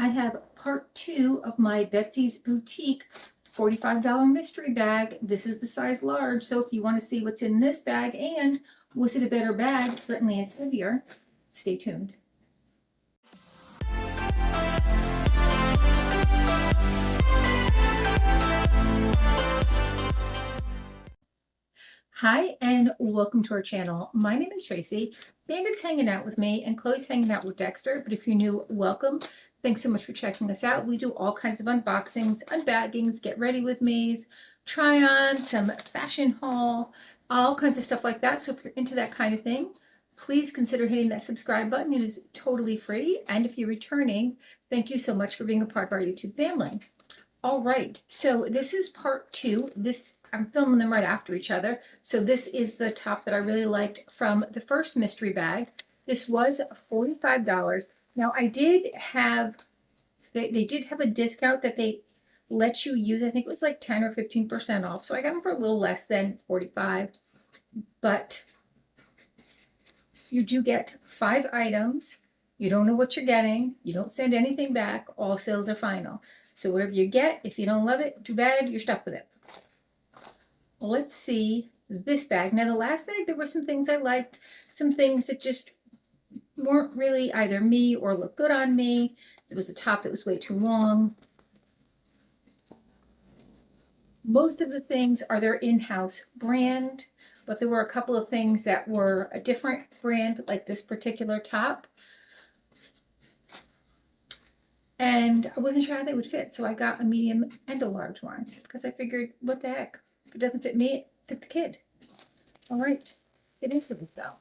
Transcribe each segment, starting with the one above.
I have part 2 of my Betsy's Boutique $45 mystery bag. This is the size large, so if you want to see what's in this bag and was it a better bag, certainly it's heavier, stay tuned. Hi and welcome to our channel. My name is Tracy. Bandit's hanging out with me and Chloe's hanging out with Dexter, but if you're new, welcome. Thanks so much for checking us out. We do all kinds of unboxings, unbaggings, get ready with me's, try on, some fashion haul, all kinds of stuff like that. So if you're into that kind of thing, please consider hitting that subscribe button. It is totally free. And if you're returning, thank you so much for being a part of our YouTube family. All right, so this is part 2. I'm filming them right after each other. So this is the top that I really liked from the first mystery bag. This was $45. Now I did have, they did have a discount that they let you use. I think it was like 10 or 15% off. So I got them for a little less than $45. But you do get 5 items. You don't know what you're getting. You don't send anything back. All sales are final. So whatever you get, if you don't love it, too bad, you're stuck with it. Let's see this bag. Now the last bag, there were some things I liked, some things that just weren't really either me or look good on me. It was a top that was way too long. Most of the things are their in-house brand, but there were a couple of things that were a different brand, like this particular top. And I wasn't sure how they would fit, so I got a medium and a large one because I figured, what the heck? If it doesn't fit me, it fit the kid. All right, get into this though.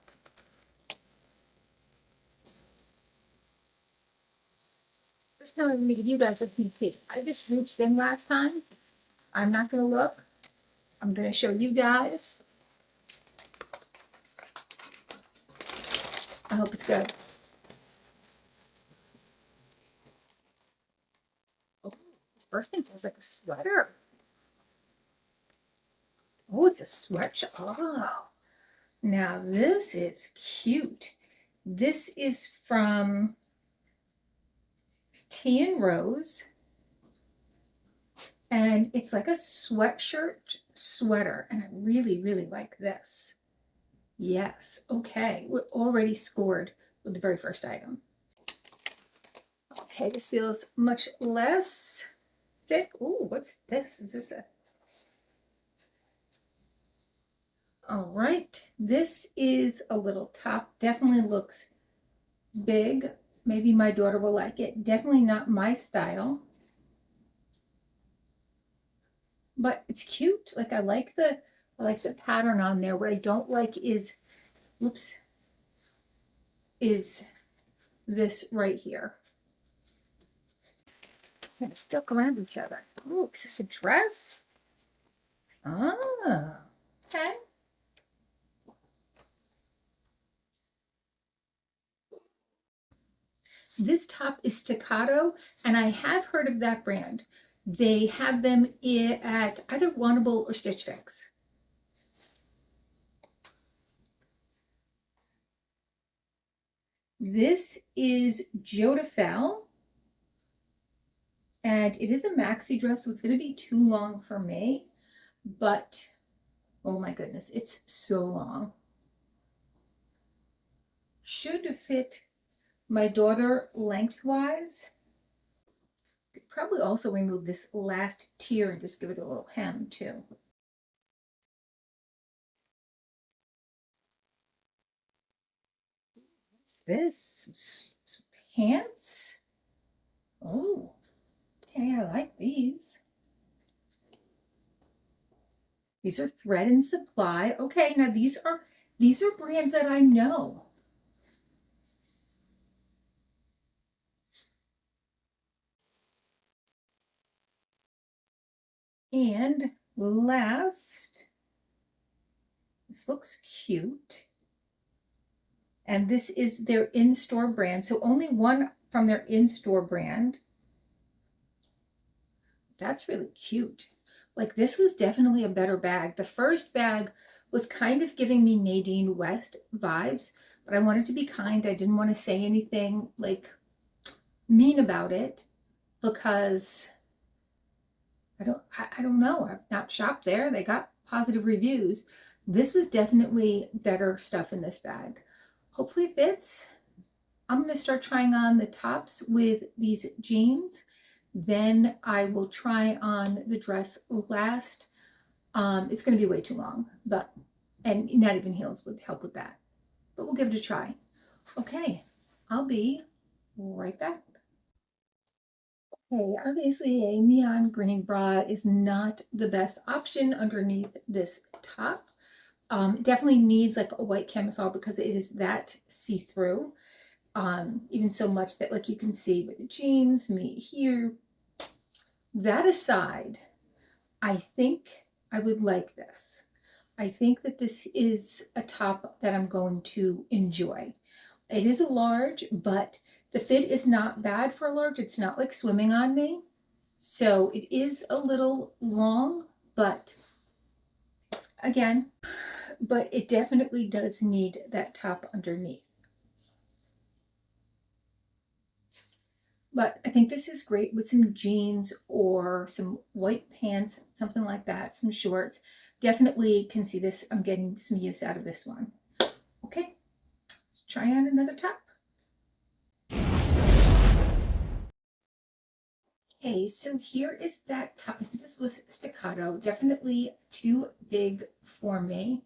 This time I'm going to give you guys a sneak peek. I just reached in last time. I'm not going to look. I'm going to show you guys. I hope it's good. First thing feels like a sweater. Oh, it's a sweatshirt. Oh, now this is cute. This is from Tea and Rose. And it's like a sweatshirt sweater. And I really, really like this. Yes. Okay. We're already scored with the very first item. Okay, this feels much less thick. Ooh, what's this? Is this a... All right, this is a little top. Definitely looks big. Maybe my daughter will like it. Definitely not my style. But it's cute. Like I like the pattern on there. What I don't like is, oops, is this right here. Kind of stuck around each other. Oh, is this a dress? Ah, okay. This top is Staccato, and I have heard of that brand. They have them at either Wannable or Stitch Fix. This is Jodafel. And it is a maxi dress, so it's going to be too long for me. But, oh my goodness, it's so long. Should fit my daughter lengthwise. Could probably also remove this last tier and just give it a little hem too. What's this? Some pants? Oh. Okay, I like these. These are Thread and Supply. Okay, now these are brands that I know. And last, this looks cute. And this is their in-store brand. So only one from their in-store brand. That's really cute. Like this was definitely a better bag. The first bag was kind of giving me Nadine West vibes, but I wanted to be kind. I didn't want to say anything like mean about it. because I don't know. I've not shopped there. They got positive reviews. This was definitely better stuff in this bag. Hopefully it fits. I'm going to start trying on the tops with these jeans. Then I will try on the dress last. It's going to be way too long, and not even heels would help with that. But we'll give it a try. Okay, I'll be right back. Okay, obviously a neon green bra is not the best option underneath this top. Definitely needs like a white camisole because it is that see-through. Even so much that like you can see with the jeans, me here. That aside, I think I would like this. I think that this is a top that I'm going to enjoy. It is a large, but the fit is not bad for a large. It's not like swimming on me. So it is a little long, but again, but it definitely does need that top underneath. But I think this is great with some jeans or some white pants, something like that, some shorts. Definitely can see this. I'm getting some use out of this one. Okay, let's try on another top. Okay, so here is that top. This was staccato, definitely too big for me.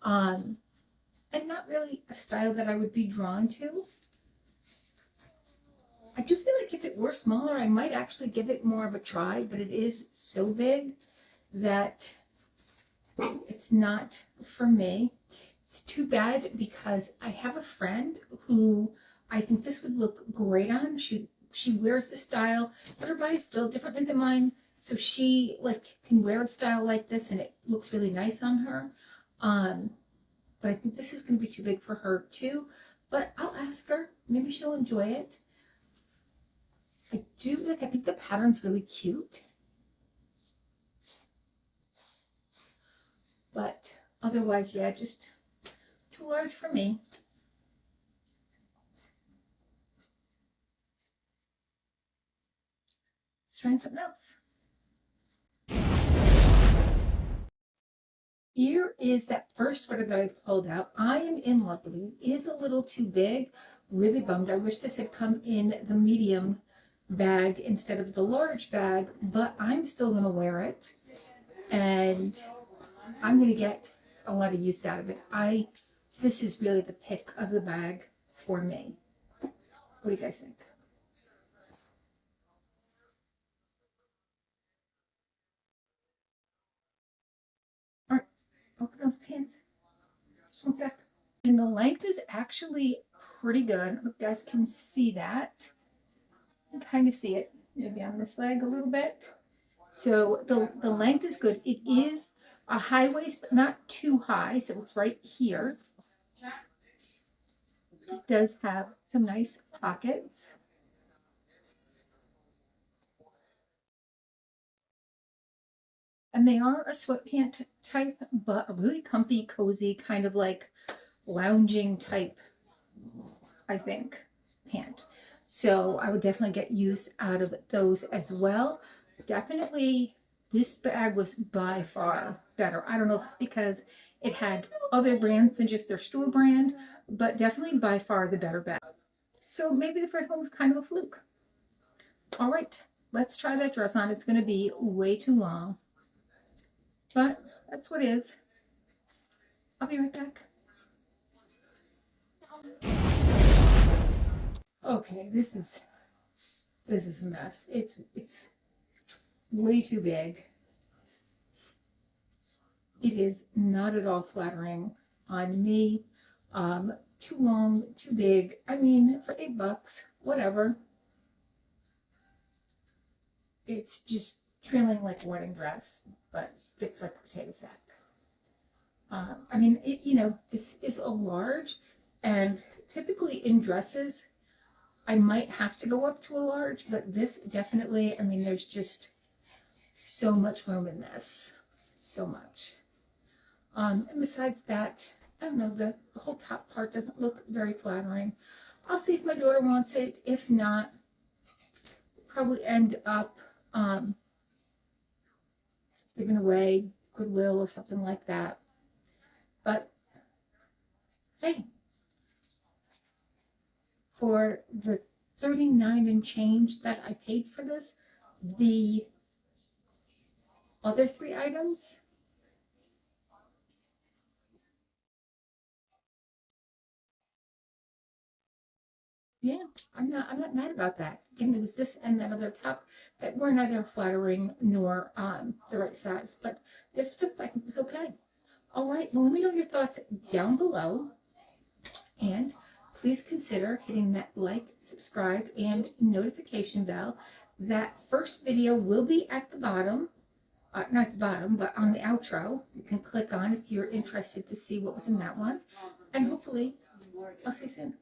And not really a style that I would be drawn to. I do feel like if it were smaller, I might actually give it more of a try, but it is so big that it's not for me. It's too bad because I have a friend who I think this would look great on. She wears the style, but her body's still differently than mine. So she like can wear a style like this and it looks really nice on her. But I think this is going to be too big for her too. But I'll ask her. Maybe she'll enjoy it. I think the pattern's really cute. But otherwise, yeah, just too large for me. Let's try something else. Here is that first sweater that I pulled out. I am in love with it. It is a little too big. Really bummed. I wish this had come in the medium bag instead of the large bag, but I'm still going to wear it. And I'm going to get a lot of use out of it. This is really the pick of the bag for me. What do you guys think? All right, open those pants. Just one sec. And the length is actually pretty good. You guys can see that. You can kind of see it maybe on this leg a little bit. So the length is good. It is a high waist, but not too high. So it's right here. It does have some nice pockets. And they are a sweatpant type, but a really comfy, cozy, kind of like lounging type, I think, pant. So I would definitely get use out of those as well. Definitely, this bag was by far better. I don't know if it's because it had other brands than just their store brand, but definitely by far the better bag. So maybe the first one was kind of a fluke. All right, let's try that dress on. It's going to be way too long, but that's what it is. I'll be right back. Okay, this is a mess. It's way too big. It is not at all flattering on me. Too long, too big. I mean, for $8, whatever. It's just trailing like a wedding dress, but fits like a potato sack. I mean, this is a large, and typically in dresses, I might have to go up to a large, but this definitely, I mean, there's just so much room in this. So much. And besides that, I don't know, the whole top part doesn't look very flattering. I'll see if my daughter wants it. If not, probably end up giving away Goodwill or something like that. But hey, for the 39 and change that I paid for this, the other 3 items, yeah, I'm not mad about that. Again, there was this and that other top that were neither flattering nor the right size, but this stuff I think was okay. All right, well, let me know your thoughts down below, and please consider hitting that like, subscribe, and notification bell. That first video will be at the bottom, not the bottom, but on the outro. You can click on if you're interested to see what was in that one, and hopefully I'll see you soon.